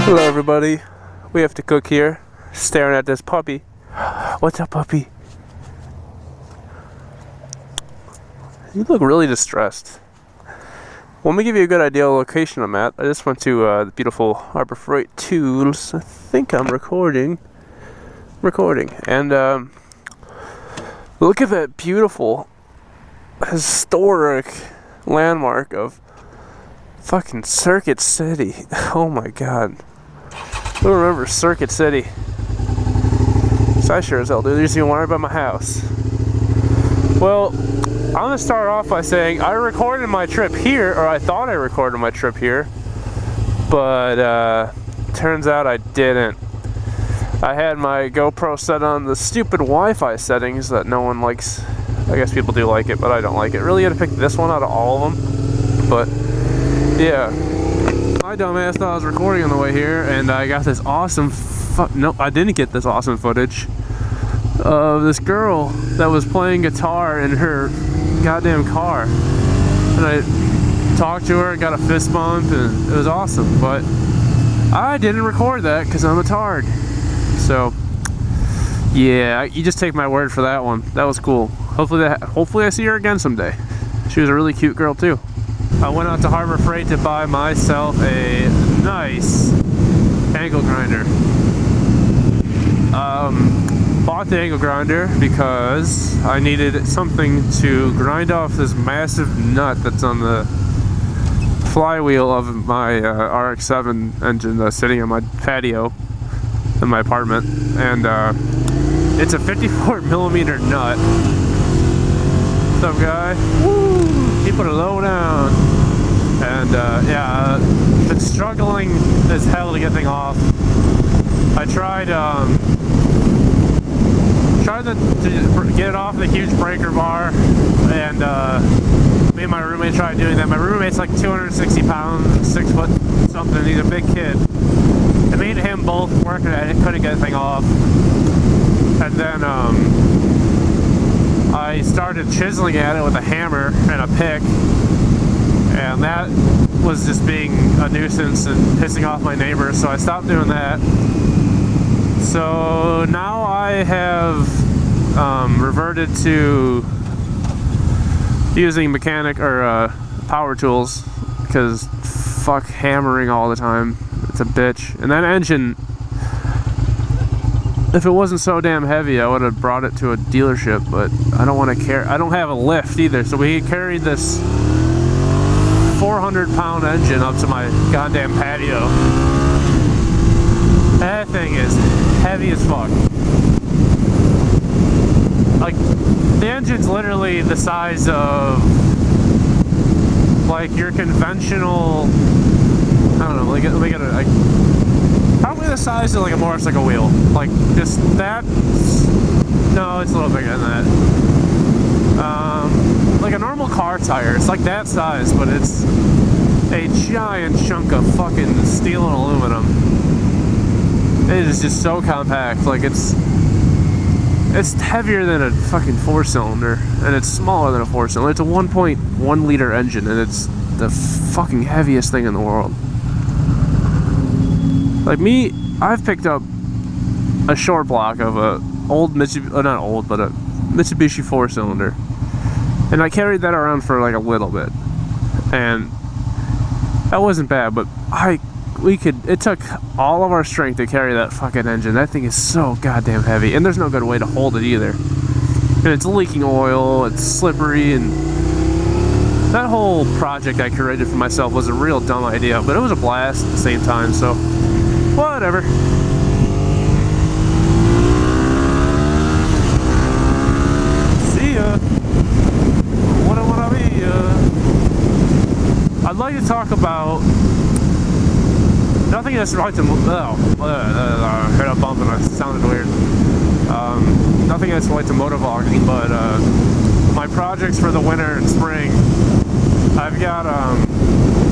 Hello everybody, we have to cook here, staring at this puppy. What's up, puppy? You look really distressed. Let me give you a good idea of the location I'm at. I just went to the beautiful Harbor Freight Tools. I think I'm recording. And look at that beautiful historic landmark of fucking Circuit City. Oh my god. Who remembers Circuit City? So I sure as hell do. There's even one right by my house. Well, I'm gonna start off by saying I recorded my trip here, or I thought I recorded my trip here, but turns out I didn't. I had my GoPro set on the stupid Wi-Fi settings that no one likes. I guess people do like it, but I don't like it. Really had to pick this one out of all of them. But yeah, my dumbass thought I was recording on the way here, and I got this awesome. No, I didn't get this awesome footage of this girl that was playing guitar in her goddamn car, and I talked to her, got a fist bump, and it was awesome. But I didn't record that because I'm a tard. So yeah, you just take my word for that one. That was cool. Hopefully I see her again someday. She was a really cute girl too. I went out to Harbor Freight to buy myself a nice angle grinder. Bought the angle grinder because I needed something to grind off this massive nut that's on the flywheel of my RX-7 engine that's sitting on my patio in my apartment, and it's a 54mm nut. What's up, guy? Woo! He put it low down, and yeah, been struggling as hell to get thing off. I tried to get it off the huge breaker bar, and me and my roommate tried doing that. My roommate's like 260 pounds, 6 foot something. He's a big kid. And me and him both working at it, couldn't get the thing off. And then I started chiseling at it with a hammer and a pick, and that was just being a nuisance and pissing off my neighbors, so I stopped doing that. So now I have reverted to using mechanic or power tools, because fuck hammering all the time. It's a bitch. And that engine, if it wasn't so damn heavy, I would have brought it to a dealership, but I don't want to carry. I don't have a lift either, so we carried this 400-pound engine up to my goddamn patio. That thing is heavy as fuck. Like, the engine's literally the size of like your conventional, I don't know, like probably the size of like a motorcycle wheel. Like, just that. No, it's a little bigger than that. Like a normal car tire. It's like that size, but it's a giant chunk of fucking steel and aluminum. It is just so compact. Like, it's heavier than a fucking 4-cylinder, and it's smaller than a 4-cylinder. It's a 1.1 liter engine, and it's the fucking heaviest thing in the world. Like me, I've picked up a short block of a old Mitsubishi, not old, but a Mitsubishi 4-cylinder, and I carried that around for like a little bit, and that wasn't bad. But it took all of our strength to carry that fucking engine. That thing is so goddamn heavy, and there's no good way to hold it either. And it's leaking oil, it's slippery, and that whole project I created for myself was a real dumb idea, but it was a blast at the same time, so whatever. See ya. What I wanna be. I'd like to talk about nothing that's right to heard a bump and it sounded weird. Nothing that's related to motovlogging, but my projects for the winter and spring. I've got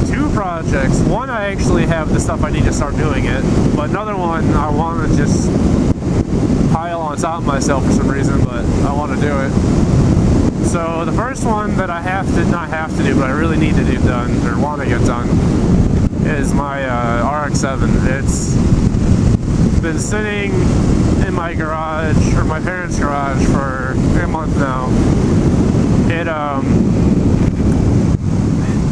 2 projects. One, I actually have the stuff I need to start doing it, but another one I want to just pile on top of myself for some reason, but I want to do it. So So the first one that I not have to do, but I really need to do done, or want to get done, is my RX-7. It's been sitting in my garage, or my parents' garage, for a month now. It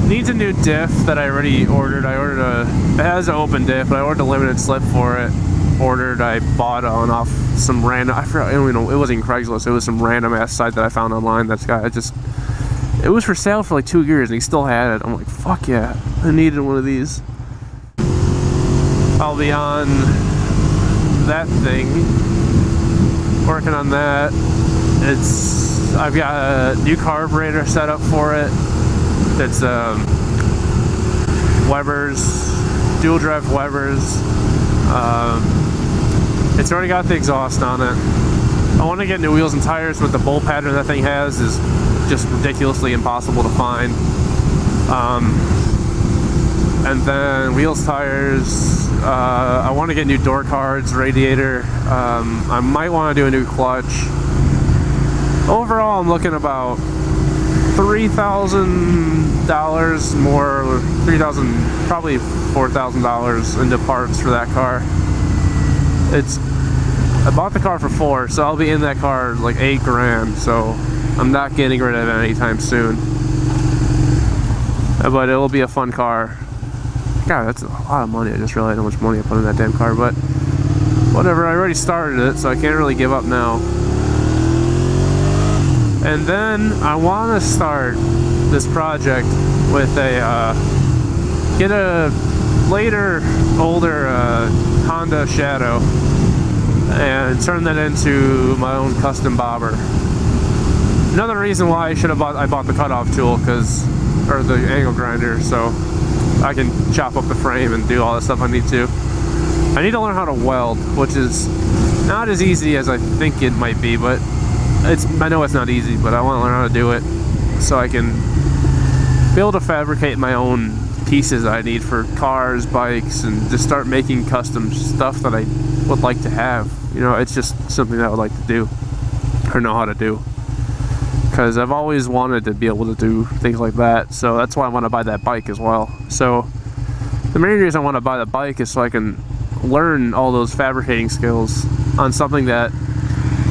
needs a new diff that I already ordered. It has an open diff, but I ordered a limited slip for it. I bought on off some random, I forgot, I don't even know, it wasn't Craigslist, it was some random ass site that I found online. It was for sale for like 2 years and he still had it. I'm like, fuck yeah, I needed one of these. I'll be on that thing, working on that. I've got a new carburetor set up for it. It's Weber's, dual drive Weber's. It's already got the exhaust on it. I want to get new wheels and tires, but the bolt pattern that thing has is just ridiculously impossible to find. And then wheels, tires. I want to get new door cards, radiator. I might want to do a new clutch. Overall, I'm looking about $3,000 more, probably $4,000 into parts for that car. I bought the car for $4,000, so I'll be in that car like $8,000, so I'm not getting rid of it anytime soon. But it'll be a fun car. God, that's a lot of money. I just realized how much money I put in that damn car, but whatever, I already started it, so I can't really give up now. And then I want to start this project with get a older Honda Shadow and turn that into my own custom bobber. Another reason why I bought the cutoff tool, or the angle grinder, so I can chop up the frame and do all the stuff I need to. I need to learn how to weld, which is not as easy as I think it might be, but I know it's not easy, but I want to learn how to do it so I can be able to fabricate my own pieces I need for cars, bikes, and just start making custom stuff that I would like to have. You know, it's just something that I would like to do, or know how to do, because I've always wanted to be able to do things like that. So that's why I want to buy that bike as well. So the main reason I want to buy the bike is so I can learn all those fabricating skills on something that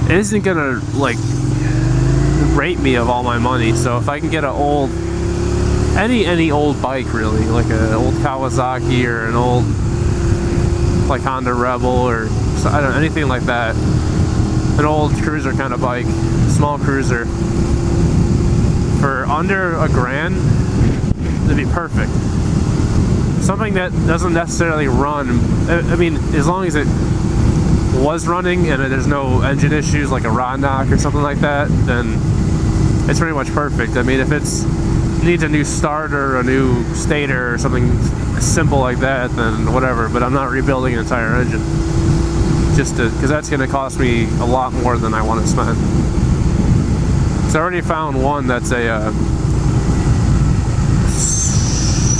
isn't gonna like rate me of all my money. So if I can get an old, any old bike really, like an old Kawasaki or an old like Honda Rebel, or I don't know, anything like that, an old cruiser kind of bike, small cruiser, for under $1,000, it'd be perfect. Something that doesn't necessarily run, I mean, as long as it was running and there's no engine issues like a rod knock or something like that, then it's pretty much perfect. I mean, if it needs a new starter, a new stator, or something simple like that, then whatever, but I'm not rebuilding an entire engine, because that's going to cost me a lot more than I want to spend. So I already found one that's a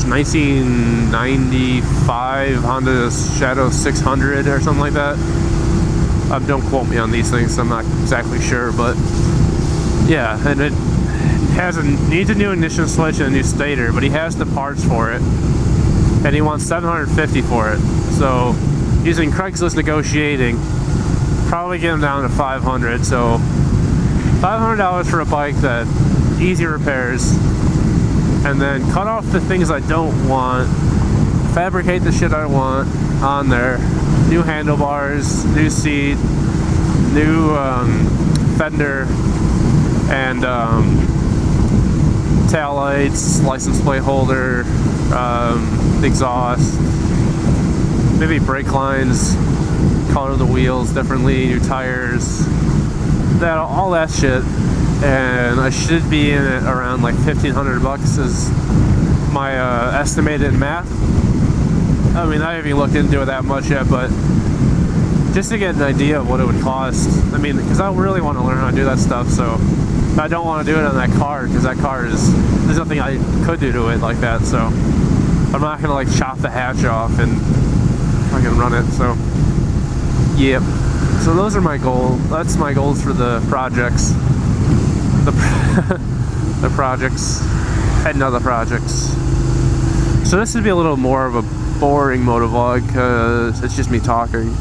1995 Honda Shadow 600 or something like that. Don't quote me on these things, I'm not exactly sure, but yeah, and it needs a new ignition switch and a new stator, but he has the parts for it, and he wants $750 for it. So using Craigslist negotiating, probably get him down to $500. So $500 for a bike that easy repairs, and then cut off the things I don't want, fabricate the shit I want on there. New handlebars, new seat, new fender, and tail lights, license plate holder, exhaust, maybe brake lines, color the wheels differently, new tires, all that shit. And I should be in it around like $1,500 is my estimated math. I mean, I haven't looked into it that much yet, but just to get an idea of what it would cost. I mean, because I really want to learn how to do that stuff, so I don't want to do it on that car, because that car there's nothing I could do to it like that, so I'm not going to like chop the hatch off and fucking run it, so yep. So those are my goals. That's my goals for the projects. The projects, heading to the projects. So this would be a little more of a boring motovlog because it's just me talking.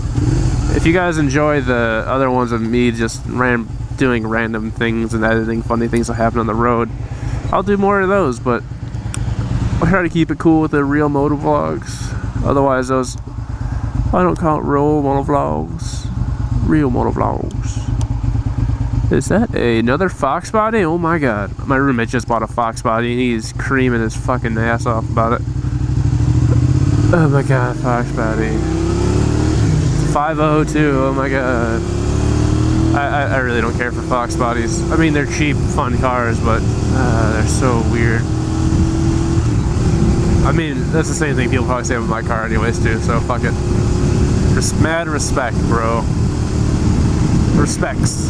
If you guys enjoy the other ones of me just doing random things and editing funny things that happen on the road, I'll do more of those, but I'll try to keep it cool with the real motovlogs. Otherwise those, I don't call it real motovlogs, real motovlogs. Is that another Fox body? Oh my god. My roommate just bought a Fox body and he's creaming his fucking ass off about it. Oh my god, Fox body. 502, oh my god. I really don't care for Fox bodies. I mean, they're cheap, fun cars, but they're so weird. I mean, that's the same thing people probably say with my car anyways too, so fuck it. Just mad respect, bro. Respects.